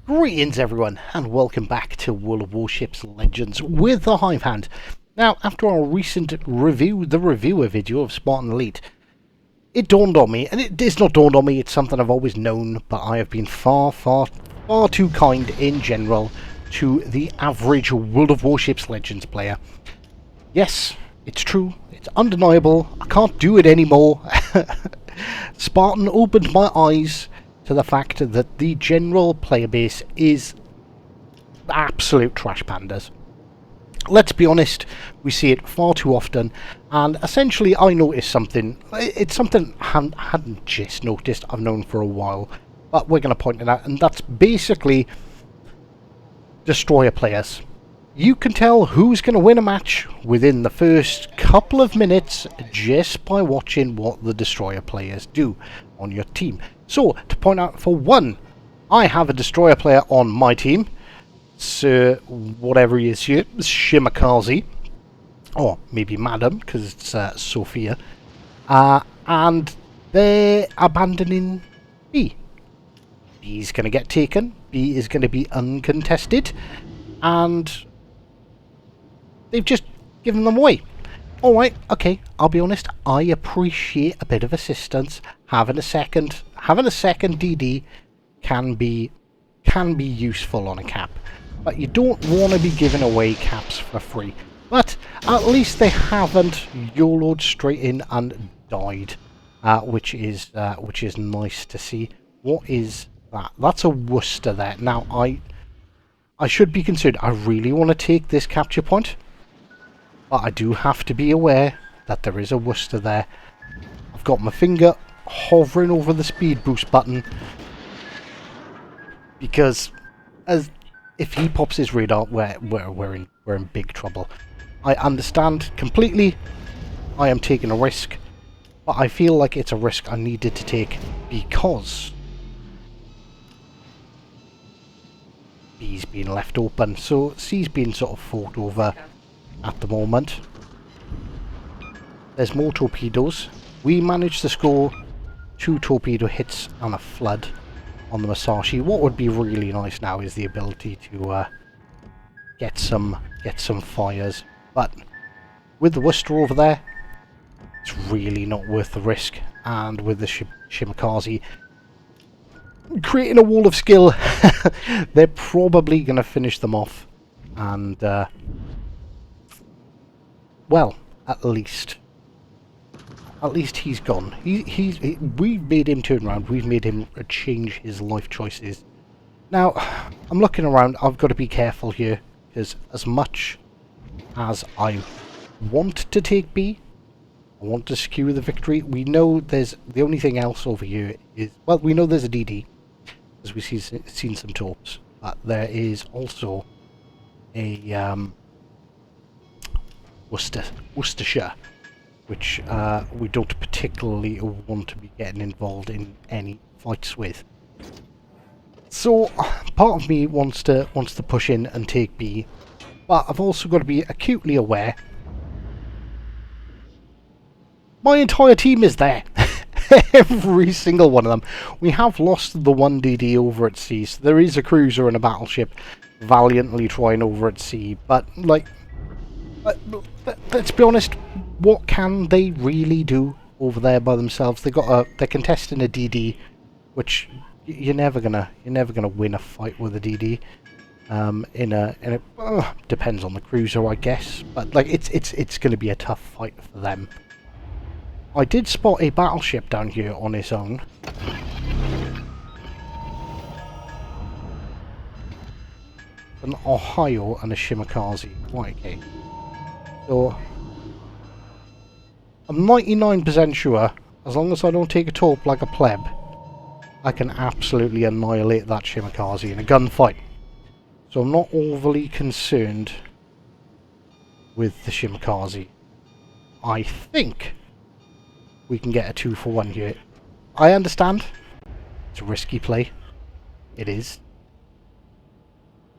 Greetings everyone, and welcome back to World of Warships Legends with the Hive Hand. Now, after our recent review, the reviewer video of Spartan Elite, it dawned on me, and it's not dawned on me, it's something I've always known, but I have been far too kind in general to the average World of Warships Legends player. Yes, it's true, it's undeniable, I can't do it anymore. Spartan opened my eyes to the fact that the general player base is absolute trash pandas. Let's be honest, we see it far too often, and essentially I noticed something. It's something I hadn't just noticed, I've known for a while, but we're going to point it out, and that's basically destroyer players. You can tell who's going to win a match within the first couple of minutes just by watching what the destroyer players do on your team. So, to point out, for one, I have a destroyer player on my team, Sir whatever he is here, Shimakaze, or maybe Madam, because it's Sophia, and they're abandoning B. B's going to get taken, B is going to be uncontested, and they've just given them away. Alright, okay, I'll be honest, I appreciate a bit of assistance. Having a second DD can be useful on a cap, but you don't want to be giving away caps for free. But at least they haven't YOLO'd straight in and died, which is nice to see. What is that? That's a Worcester there. Now I should be concerned. I really want to take this capture point, but I do have to be aware that there is a Worcester there. I've got my finger hovering over the speed boost button, because as if he pops his radar, we're in big trouble. I understand completely. I am taking a risk, but I feel like it's a risk I needed to take because B's being left open. So C's being sort of fought over at the moment. There's more torpedoes. We managed to score 2 torpedo hits and a flood on the Masashi. What would be really nice now is the ability to get some fires, but with the Worcester over there, it's really not worth the risk. And with the Shimakaze creating a wall of skill, they're probably going to finish them off, and well, at least he's gone. We've made him turn around. We've made him change his life choices. Now, I'm looking around. I've got to be careful here, because as much as I want to take B, I want to secure the victory. We know there's the only thing else over here is, well, we know there's a DD, as we've seen some torps, but there is also a Worcestershire, which we don't particularly want to be getting involved in any fights with. So part of me wants to push in and take B, but I've also got to be acutely aware my entire team is there. Every single one of them. We have lost the one DD over at sea, so there is a cruiser and a battleship valiantly trying over at sea, but like, let's be honest, what can they really do over there by themselves? They're contesting a DD, which you're never gonna win a fight with a DD. Depends on the cruiser, I guess, but like it's gonna be a tough fight for them. I did spot a battleship down here on its own. An Ohio and a Shimakaze. Right, okay. So I'm 99% sure, as long as I don't take a torp like a pleb, I can absolutely annihilate that Shimakaze in a gunfight. So I'm not overly concerned with the Shimakaze. I think we can get a 2-for-1 here. I understand it's a risky play. It is.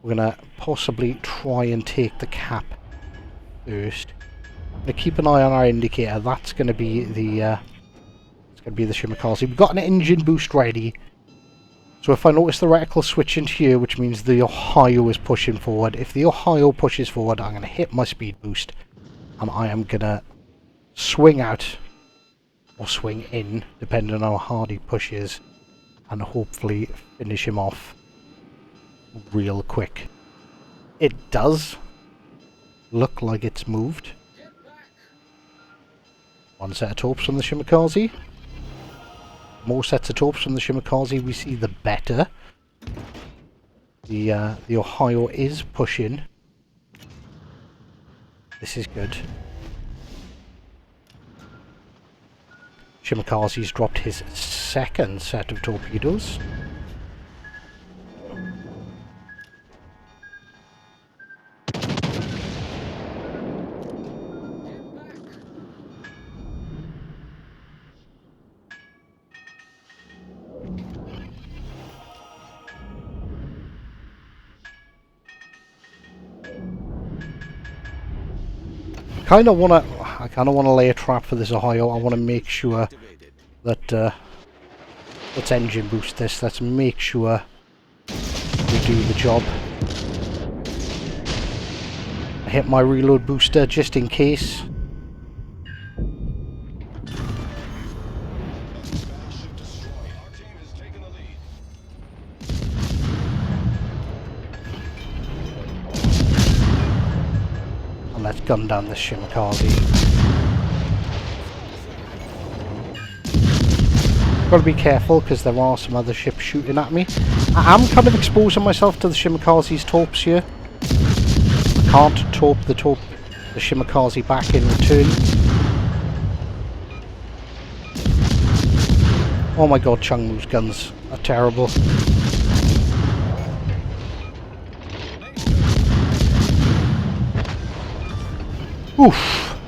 We're gonna possibly try and take the cap first. Now keep an eye on our indicator. That's going to be the Shimakaze. We've got an engine boost ready, So if I notice the reticle switch into here, which means the Ohio is pushing forward, if the Ohio pushes forward, I'm going to hit my speed boost, and I am going to swing out, or swing in, depending on how hard he pushes, and hopefully finish him off real quick. It does look like it's moved. One set of torps from the Shimakaze. More sets of torps from the Shimakaze we see, the better. The Ohio is pushing. This is good. Shimakaze's dropped his second set of torpedoes. I kind of want to lay a trap for this Ohio. I want to make sure that let's engine boost this. Let's make sure we do the job. I hit my reload booster just in case. And let's gun down this Shimakaze. Got to be careful because there are some other ships shooting at me. I am kind of exposing myself to the Shimakaze's torps here. I can't torp the Shimakaze back in return. Oh my god, Changmu's guns are terrible. Oof!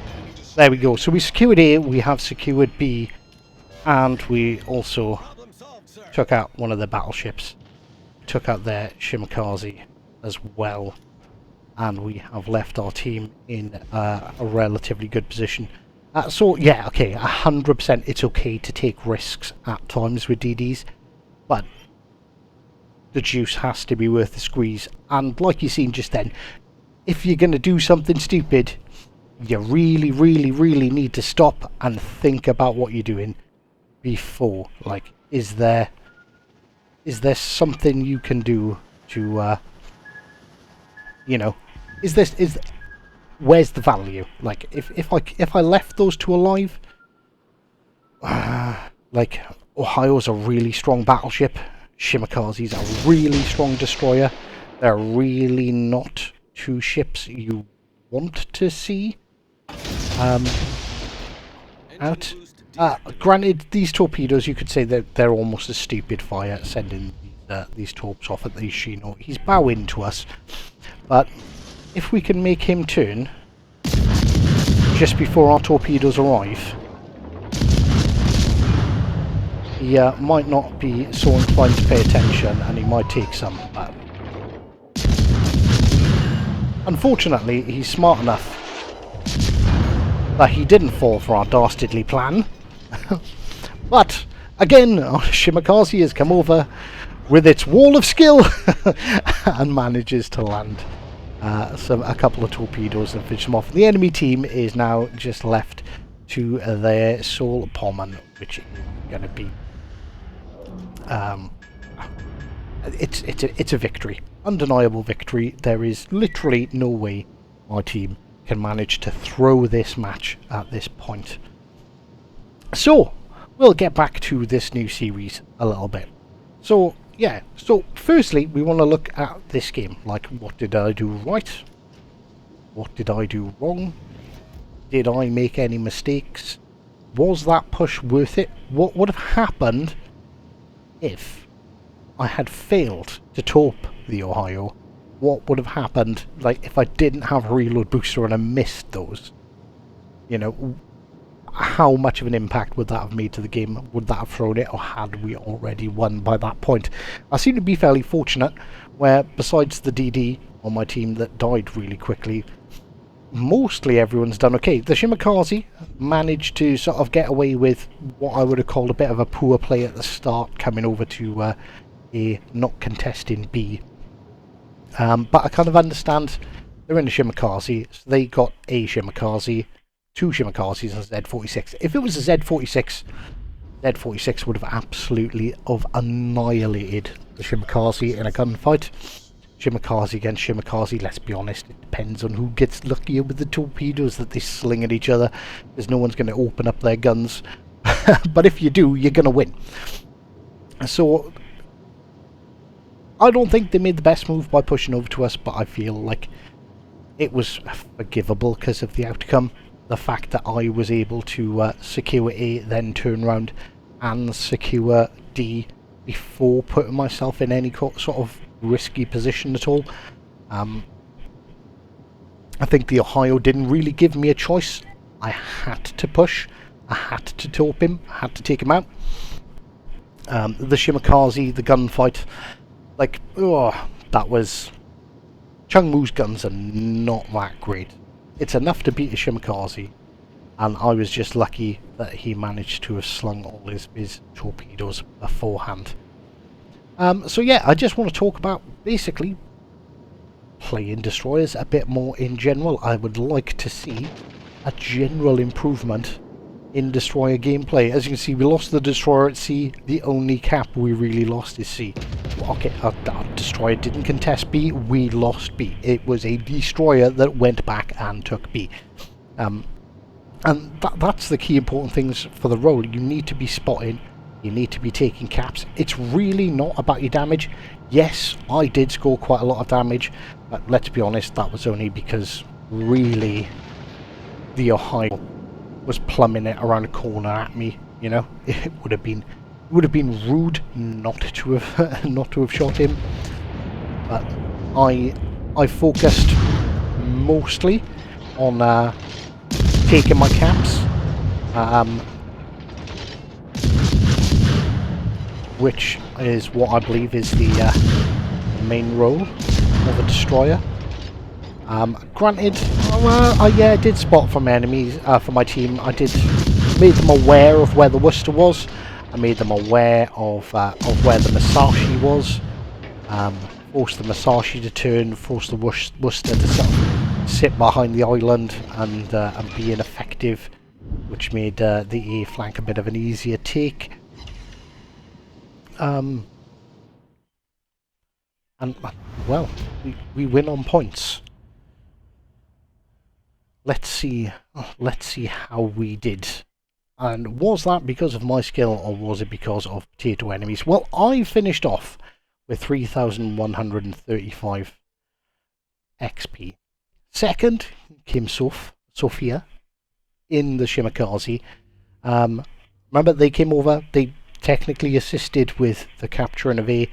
There we go. So we secured A, we have secured B. And we also took out one of the battleships. Took out their Shimakaze as well. And we have left our team in a relatively good position. So, yeah, okay, 100% it's okay to take risks at times with DDs. But the juice has to be worth the squeeze. And like you seen just then, if you're going to do something stupid, you really, really, really need to stop and think about what you're doing. Before, like, is there something you can do to you know, where's the value? Like, if I left those two alive, like, Ohio's a really strong battleship, Shimakaze's a really strong destroyer. They're really not two ships you want to see out. Granted, these torpedoes, you could say that they're almost a stupid fire, sending these torps off at the Shino. He's bowing to us, but if we can make him turn just before our torpedoes arrive, he might not be so inclined to pay attention, and he might take some. But unfortunately, he's smart enough that he didn't fall for our dastardly plan. But again, Shimakaze has come over with its wall of skill and manages to land a couple of torpedoes and finish them off. The enemy team is now just left to their sole pomon, which is going to be it's a victory, undeniable victory. There is literally no way my team can manage to throw this match at this point. So, we'll get back to this new series a little bit. So, yeah, so firstly, we want to look at this game. Like, what did I do right? What did I do wrong? Did I make any mistakes? Was that push worth it? What would have happened if I had failed to torp the Ohio? What would have happened, like, if I didn't have a reload booster and I missed those? You know, how much of an impact would that have made to the game? Would that have thrown it, or had we already won by that point? I seem to be fairly fortunate, where besides the DD on my team that died really quickly, mostly everyone's done okay. The Shimakaze managed to sort of get away with what I would have called a bit of a poor play at the start, coming over to A, not contesting B. But I kind of understand they're in a Shimakaze, so they got a Shimakaze, 2 Shimakazes and a Z46. If it was a Z46, Z46 would have absolutely annihilated the Shimakaze in a gunfight. Shimakaze against Shimakaze, let's be honest, it depends on who gets luckier with the torpedoes that they sling at each other, because no one's going to open up their guns. But if you do, you're going to win. So I don't think they made the best move by pushing over to us, but I feel like it was forgivable because of the outcome. The fact that I was able to secure A, then turn around and secure D before putting myself in any sort of risky position at all. I think the Ohio didn't really give me a choice. I had to push. I had to torp him. I had to take him out. The Shimakaze, the gunfight, like, oh, that was... Chungmu's guns are not that great. It's enough to beat a Shimakaze, and I was just lucky that he managed to have slung all his torpedoes beforehand. So yeah, I just want to talk about basically playing destroyers a bit more in general. I would like to see a general improvement in destroyer gameplay. As you can see, we lost the destroyer at C. The only cap we really lost is C. Okay, our destroyer didn't contest B. We lost B. It was a destroyer that went back and took B. And that's the key important things for the role. You need to be spotting. You need to be taking caps. It's really not about your damage. Yes, I did score quite a lot of damage, but let's be honest, that was only because really the Ohio was plumbing it around a corner at me. You know, it would have been rude not to have not to have shot him. But I focused mostly on taking my caps, which is what I believe is the main role of a destroyer. Granted, yeah, I did spot from enemies for my team. I did made them aware of where the Worcester was. I made them aware of where the Musashi was. Forced the Musashi to turn, forced the Worcester to sort of sit behind the island and be ineffective, which made the A flank a bit of an easier take. And well, we win on points. Let's see how we did. And was that because of my skill, or was it because of potato enemies? Well, I finished off with 3,135 XP. Second came Sophia in the Shimakaze. Remember, they came over, they technically assisted with the capturing of A.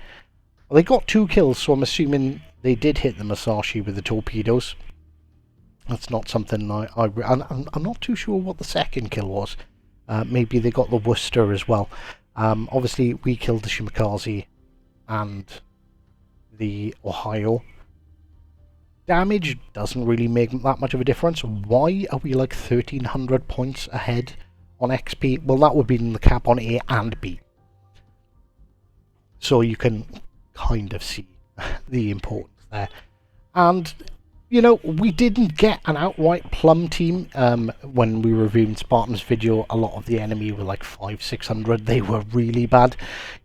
Well, they got 2 kills, so I'm assuming they did hit the Musashi with the torpedoes. That's not something I'm not too sure what the second kill was. Maybe they got the Worcester as well. Obviously, we killed the Shimakaze and the Ohio. Damage doesn't really make that much of a difference. Why are we like 1,300 points ahead on XP? Well, that would be in the cap on A and B. So you can kind of see the importance there. And, you know, we didn't get an outright plum team. When we reviewed Spartan's video, a lot of the enemy were like 500-600. They were really bad.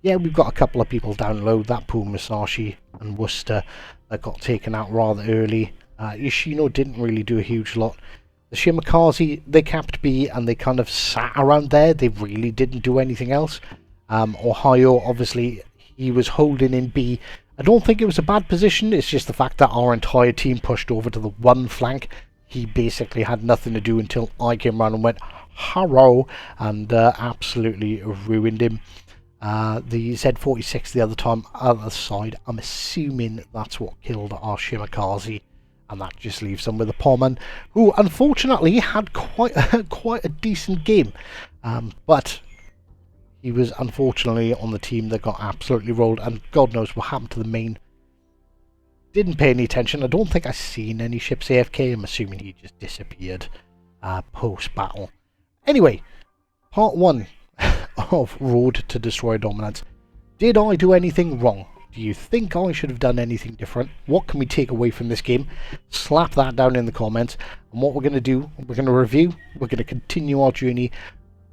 Yeah, we've got a couple of people down low. That poor Musashi and Worcester that got taken out rather early. Yoshino didn't really do a huge lot. The Shimakaze, they capped B and they kind of sat around there. They really didn't do anything else. Ohio, obviously, he was holding in B. I don't think it was a bad position. It's just the fact that our entire team pushed over to the one flank. He basically had nothing to do until I came around and went, and absolutely ruined him. The Z46 the other side, I'm assuming that's what killed our Shimakaze, and that just leaves them with a Pommen, who unfortunately had quite a decent game, but he was unfortunately on the team that got absolutely rolled, and God knows what happened to the main. Didn't pay any attention. I don't think I've seen any ships AFK. I'm assuming he just disappeared post-battle. Anyway, part 1 of Road to Destroyer Dominance Did I do anything wrong? Do you think I should have done anything different? What can we take away from this game? Slap that down in the comments. And what we're going to do, we're going to review, we're going to continue our journey.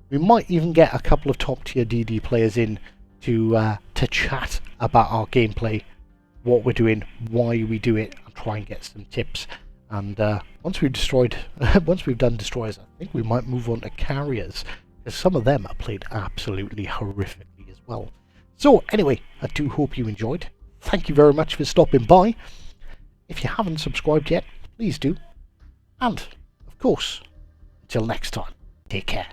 We might even get a couple of top tier DD players in to chat about our gameplay, what we're doing, why we do it, and try and get some tips. And once we've done destroyers, I think we might move on to carriers, because some of them are played absolutely horrifically as well. So anyway, I do hope you enjoyed. Thank you very much for stopping by. If you haven't subscribed yet, please do. And, of course, until next time, take care.